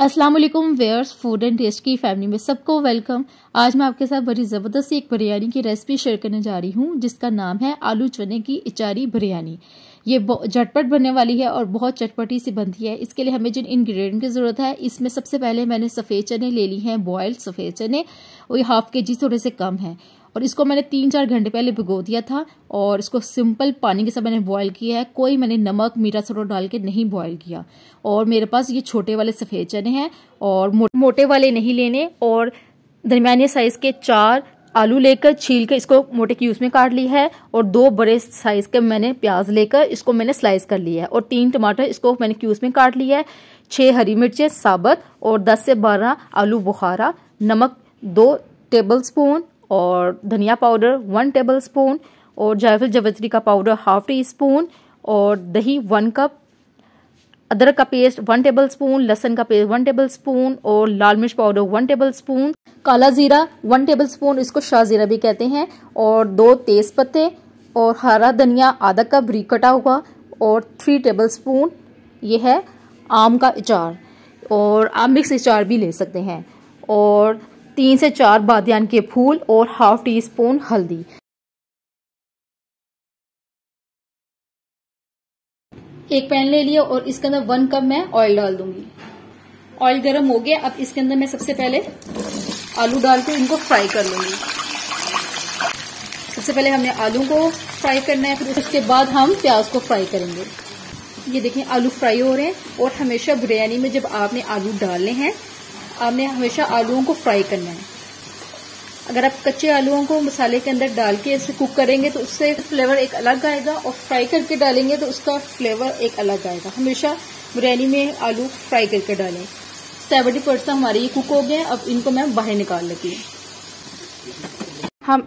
अस्सलाम वालेकुम wears, food and test की फैमिली में सबको वेलकम। आज मैं आपके साथ बड़ी ज़बरदस्त एक बिरयानी की रेसिपी शेयर करने जा रही हूँ जिसका नाम है आलू चने की इचारी बिरयानी। ये झटपट बनने वाली है और बहुत चटपटी सी बनती है। इसके लिए हमें जिन इंग्रेडिएंट की ज़रूरत है, इसमें सबसे पहले मैंने सफ़ेद चने ले ली हैं, बॉयल्ड सफ़ेद चने, और ये हाफ kg थोड़े से कम है। और इसको मैंने 3-4 घंटे पहले भिगो दिया था और इसको सिंपल पानी के साथ मैंने बॉयल किया है। कोई मैंने नमक मीठा सोडा डाल के नहीं बॉयल किया। और मेरे पास ये छोटे वाले सफ़ेद चने हैं और मोटे वाले नहीं लेने। और दरमियाने साइज़ के 4 आलू लेकर छील कर इसको मोटे क्यूब्स में काट ली है। और 2 बड़े साइज़ के मैंने प्याज लेकर इसको मैंने स्लाइस कर लिया है। और 3 टमाटर इसको मैंने क्यूब्स में काट लिया है। 6 हरी मिर्चें साबुत और 10 से 12 आलू बुखारा। नमक 2 टेबल स्पून और धनिया पाउडर 1 टेबल स्पून और जायफल जावित्री का पाउडर ½ टी स्पून और दही 1 कप, अदरक का पेस्ट 1 टेबल स्पून, लहसुन का पेस्ट 1 टेबल स्पून और लाल मिर्च पाउडर 1 टेबल स्पून, काला जीरा 1 टेबल स्पून, इसको शाह जीरा भी कहते हैं, और 2 तेज पत्ते और हरा धनिया आधा कप बारीक कटा हुआ और 3 टेबल स्पून ये है आम का अचार। और आप मिक्स अचार भी ले सकते हैं। और 3 से 4 बादियान के फूल और ½ टी स्पून हल्दी। एक पैन ले लिया और इसके अंदर 1 कप मैं ऑयल डाल दूंगी। ऑयल गर्म हो गया। अब इसके अंदर मैं सबसे पहले आलू डाल के इनको फ्राई कर लूंगी। सबसे पहले हमने आलू को फ्राई करना है, फिर उसके बाद हम प्याज को फ्राई करेंगे। ये देखें आलू फ्राई हो रहे हैं। और हमेशा बिरयानी में जब आपने आलू डालने हैं, आपने हमेशा आलूओं को फ्राई करना है। अगर आप कच्चे आलूओं को मसाले के अंदर डाल के इसे कुक करेंगे तो उससे फ्लेवर एक अलग आएगा, और फ्राई करके डालेंगे तो उसका फ्लेवर एक अलग आएगा। हमेशा बिरयानी में आलू फ्राई करके डालें। 70% हमारे ये कुक हो गए। अब इनको मैं बाहर निकाल लेती हूँ। हम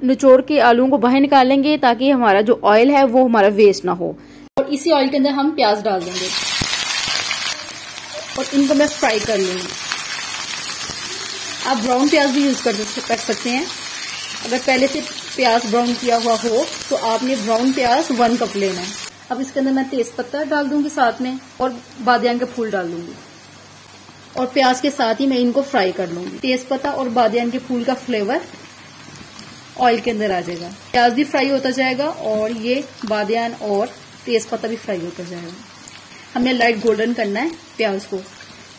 निचोड़ के आलूओं को बाहर निकालेंगे ताकि हमारा जो ऑयल है वो हमारा वेस्ट ना हो। और इसी ऑयल के अंदर हम प्याज डाल देंगे और इनको मैं फ्राई कर लूंगी। आप ब्राउन प्याज भी यूज कर सकते हैं। अगर पहले से प्याज ब्राउन किया हुआ हो तो आपने ब्राउन प्याज 1 कप लेना है। अब इसके अंदर मैं तेज पत्ता डाल दूंगी साथ में, और बादियान के फूल डाल दूंगी। और प्याज के साथ ही मैं इनको फ्राई कर लूंगी। तेज पत्ता और बादियान के फूल का फ्लेवर ऑयल के अंदर आ जाएगा। प्याज भी फ्राई होता जाएगा और ये बादियान और तेज पत्ता भी फ्राई होता जाएगा। हमने लाइट गोल्डन करना है, प्याज को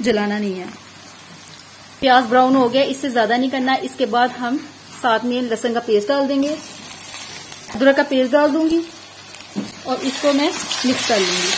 जलाना नहीं है। प्याज ब्राउन हो गया, इससे ज्यादा नहीं करना है। इसके बाद हम साथ में लहसुन का पेस्ट डाल देंगे, अदरक का पेस्ट डाल दूंगी और इसको मैं मिक्स कर लूंगी।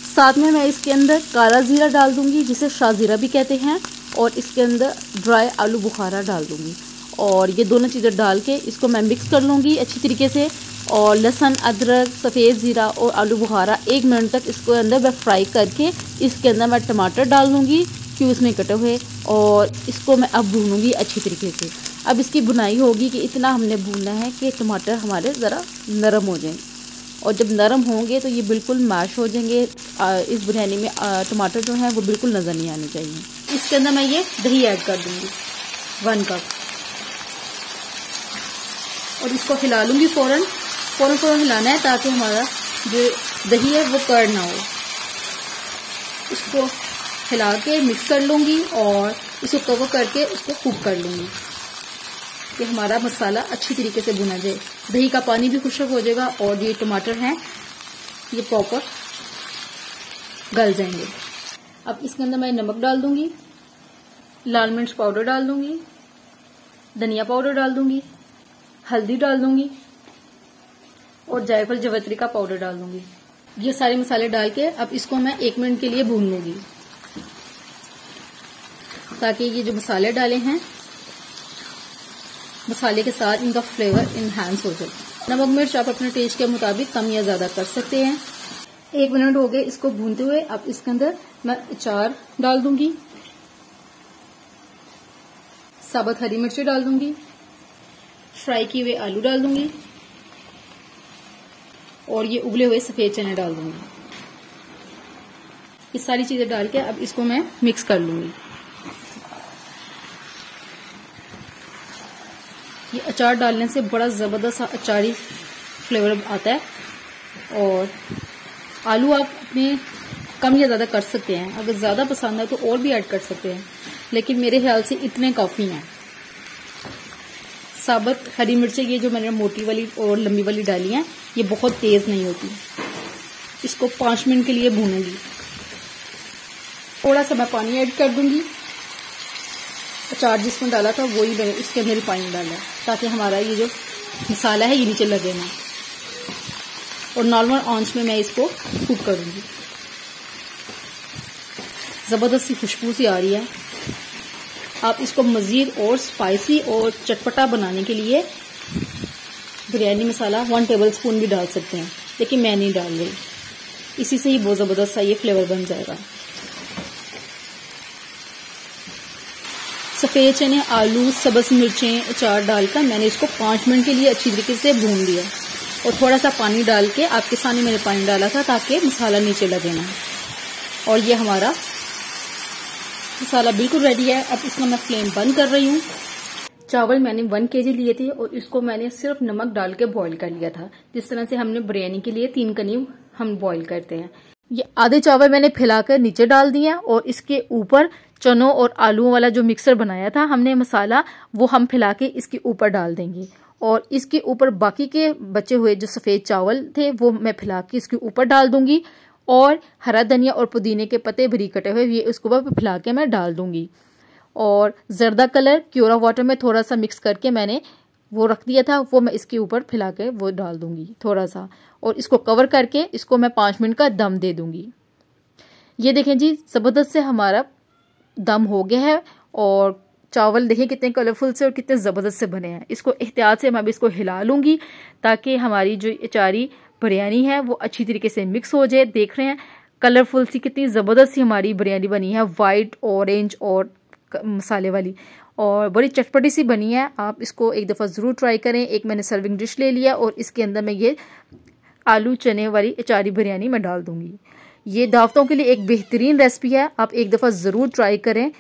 साथ में मैं इसके अंदर काला जीरा डाल दूंगी, जिसे शाह जीरा भी कहते हैं, और इसके अंदर ड्राई आलू बुखारा डाल दूंगी। और ये दोनों चीज़ें डाल के इसको मैं मिक्स कर लूँगी अच्छी तरीके से। और लहसुन, अदरक, सफ़ेद ज़ीरा और आलू बुखारा 1 मिनट तक इसको अंदर मैं फ्राई करके इसके अंदर मैं टमाटर डाल दूँगी क्यूब्स में कटे हुए, और इसको मैं अब भूनूँगी अच्छी तरीके से। अब इसकी बुनाई होगी कि इतना हमने भूनना है कि टमाटर हमारे ज़रा नरम हो जाएं। और जब नरम होंगे तो ये बिल्कुल मैश हो जाएंगे। इस बिरयानी में टमाटर जो है वो बिल्कुल नज़र नहीं आने चाहिए। इसके अंदर मैं ये दही ऐड कर दूँगी 1 कप, और इसको हिला लूंगी। फौरन हिलाना है ताकि हमारा जो दही है वो कड़ ना हो। इसको हिला के मिक्स कर लूंगी और इसको कवर करके इसको कुक कर लूंगी कि हमारा मसाला अच्छी तरीके से भुना जाए। दही का पानी भी खुश्क हो जाएगा और ये टमाटर हैं ये प्रॉपर गल जाएंगे। अब इसके अंदर मैं नमक डाल दूंगी, लाल मिर्च पाउडर डाल दूंगी, धनिया पाउडर डाल दूंगी, हल्दी डाल दूंगी और जायफल जावित्री का पाउडर डाल दूंगी। ये सारे मसाले डाल के अब इसको मैं 1 मिनट के लिए भून लूंगी ताकि ये जो मसाले डाले हैं मसाले के साथ इनका फ्लेवर इनहांस हो जाए। नमक मिर्च आप अपने टेस्ट के मुताबिक कम या ज्यादा कर सकते हैं। 1 मिनट हो गए इसको भूनते हुए। अब इसके अंदर मैं अचार डाल दूंगी, साबुत हरी मिर्चें डाल दूंगी, फ्राई किए हुए आलू डाल दूंगी और ये उबले हुए सफेद चने डाल दूंगी। ये सारी चीजें डाल के अब इसको मैं मिक्स कर लूंगी। ये अचार डालने से बड़ा जबरदस्त अचारी फ्लेवर आता है और आलू आप अपने कम या ज़्यादा कर सकते हैं, अगर ज़्यादा पसंद है तो और भी ऐड कर सकते हैं, लेकिन मेरे ख्याल से इतने काफ़ी हैं। साबुत हरी मिर्चें ये जो मैंने मोटी वाली और लंबी वाली डाली हैं, ये बहुत तेज़ नहीं होती। इसको 5 मिनट के लिए भूनूंगी। थोड़ा सा मैं पानी ऐड कर दूंगी। अचार जिसमें डाला था वही मैंने इसके अंदर ही पानी डाला है, ताकि हमारा ये जो मसाला है ये नीचे लगे ना। और नॉर्मल आंच में मैं इसको कुक करूंगी। ज़बरदस्त सी खुशबू सी आ रही है। आप इसको मज़ीद और स्पाइसी और चटपटा बनाने के लिए बिरयानी मसाला 1 टेबलस्पून भी डाल सकते हैं, लेकिन मैं नहीं डाल रही। इसी से ही बहुत ज़बरदस्त सा ये फ्लेवर बन जाएगा। सफ़ेद चने, आलू, सब्ज़ मिर्चें, अचार डालकर मैंने इसको 5 मिनट के लिए अच्छी तरीके से भून लिया। और थोड़ा सा पानी डाल के आपके सामने मैंने पानी डाला था ताकि मसाला नीचे लगे ना। और ये हमारा मसाला बिल्कुल रेडी है। अब इसका मैं फ्लेम बंद कर रही हूँ। चावल मैंने 1 kg लिए थे और इसको मैंने सिर्फ नमक डाल के बॉईल कर लिया था, जिस तरह से हमने बिरयानी के लिए 3 कनी हम बॉईल करते हैं। ये आधे चावल मैंने फैलाकर नीचे डाल दिए और इसके ऊपर चनों और आलूओं वाला जो मिक्सर बनाया था हमने मसाला, वो हम फैला के इसके ऊपर डाल देंगे। और इसके ऊपर बाकी के बचे हुए जो सफ़ेद चावल थे वो मैं फैला के इसके ऊपर डाल दूंगी। और हरा धनिया और पुदीने के पत्ते बारीक कटे हुए ये उसके ऊपर फैला के मैं डाल दूंगी। और जर्दा कलर क्योरा वाटर में थोड़ा सा मिक्स करके मैंने वो रख दिया था, वो मैं इसके ऊपर फैला के वो डाल दूंगी थोड़ा सा। और इसको कवर करके इसको मैं 5 मिनट का दम दे दूंगी। ये देखें जी, ज़बरदस्त से हमारा दम हो गया है। और चावल देखें कितने कलरफुल से और कितने ज़बरदस्त से बने हैं। इसको एहतियात से मैं अभी इसको हिला लूँगी ताकि हमारी जो अचारी बिरयानी है वो अच्छी तरीके से मिक्स हो जाए। देख रहे हैं कलरफुल सी कितनी ज़बरदस्त सी हमारी बिरयानी बनी है, वाइट, ऑरेंज और मसाले वाली, और बड़ी चटपटी सी बनी है। आप इसको एक दफ़ा ज़रूर ट्राई करें। एक मैंने सर्विंग डिश ले लिया और इसके अंदर मैं ये आलू चने वाली अचारी बिरयानी मैं डाल दूँगी। ये दावतों के लिए एक बेहतरीन रेसिपी है, आप एक दफ़ा ज़रूर ट्राई करें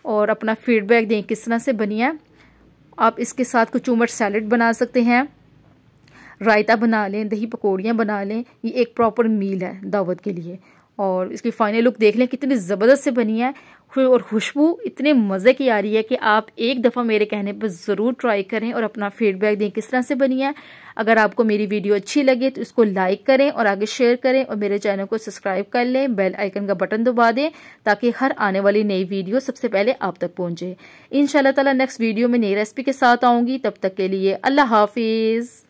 और अपना फीडबैक दें किस तरह से बनी है। आप इसके साथ कुचुम्बर सैलड बना सकते हैं, रायता बना लें, दही पकौड़ियाँ बना लें। ये एक प्रॉपर मील है दावत के लिए। और इसकी फाइनल लुक देख लें कितनी ज़बरदस्त से बनी है और खुशबू इतने मज़े की आ रही है कि आप एक दफ़ा मेरे कहने पर ज़रूर ट्राई करें और अपना फीडबैक दें किस तरह से बनी है। अगर आपको मेरी वीडियो अच्छी लगे तो इसको लाइक करें और आगे शेयर करें और मेरे चैनल को सब्सक्राइब कर लें, बेल आइकन का बटन दबा दें ताकि हर आने वाली नई वीडियो सबसे पहले आप तक पहुँचे। इंशाल्लाह ताला नेक्स्ट वीडियो में नई रेसिपी के साथ आऊँगी। तब तक के लिए अल्लाह हाफिज़।